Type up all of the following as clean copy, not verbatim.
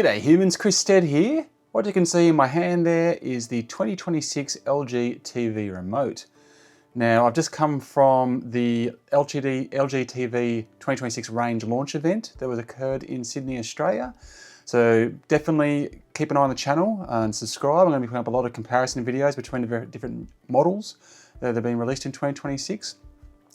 G'day humans, Chris Stead here. What you can see in my hand there is the 2026 LG TV remote. Now I've just come from the LG TV 2026 range launch event that was occurred in Sydney, Australia. So definitely keep an eye on the channel and subscribe. I'm going to be putting up a lot of comparison videos between the different models that have been released in 2026.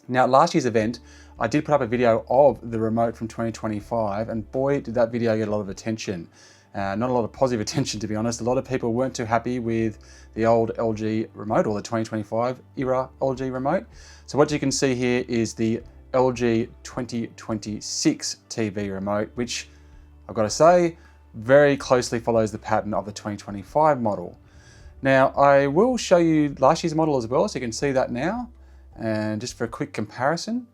Now at last year's event, I did put up a video of the remote from 2025 and boy did that video get a lot of attention. Not a lot of positive attention, to be honest. A lot of people weren't too happy with the old LG remote or the 2025 era LG remote. So what you can see here is the LG 2026 TV remote, which I've got to say very closely follows the pattern of the 2025 model. Now I will show you last year's model as well, so you can see that now, and just for a quick comparison.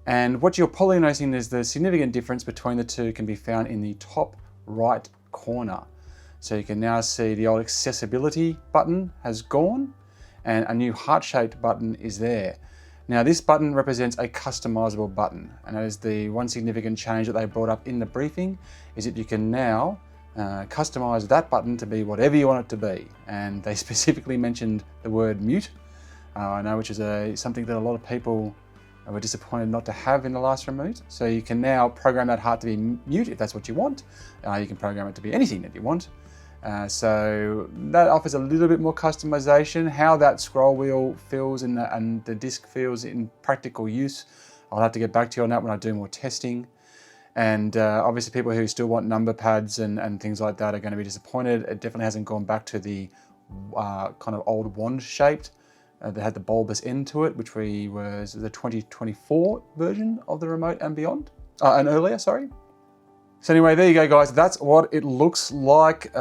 And what you're probably noticing is the significant difference between the two can be found in the top right corner. So you can now see the old accessibility button has gone and a new heart-shaped button is there. Now this button represents a customizable button, and that is the one significant change that they brought up in the briefing, is that you can now customize that button to be whatever you want it to be. And they specifically mentioned the word mute, I know, which is something that a lot of people were disappointed not to have in the last remote. So you can now program that heart to be mute if that's what you want. You can program it to be anything that you want. So that offers a little bit more customization. How that scroll wheel feels and the disc feels in practical use, I'll have to get back to you on that when I do more testing. And obviously people who still want number pads and things like that are going to be disappointed. It definitely hasn't gone back to the kind of old wand shaped. That had the bulbous end to it, which was the 2024 version of the remote and beyond, and earlier, sorry. So anyway, there you go guys, that's what it looks like.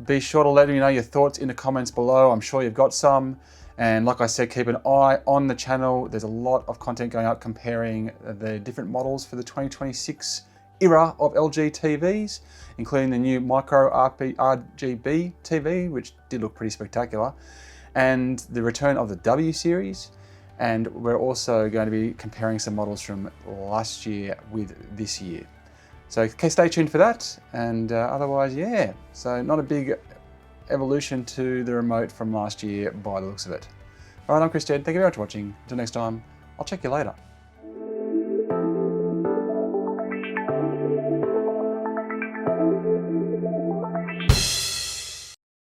Be sure to let me know your thoughts in the comments below. I'm sure you've got some. And like I said, keep an eye on the channel. There's a lot of content going up comparing the different models for the 2026 era of LG TVs, including the new Micro-RGB TV, which did look pretty spectacular, and the return of the W series. And we're also going to be comparing some models from last year with this year. So stay tuned for that. And otherwise, yeah, so not a big evolution to the remote from last year by the looks of it. All right, I'm Chris Stead. Thank you very much for watching. Until next time, I'll check you later.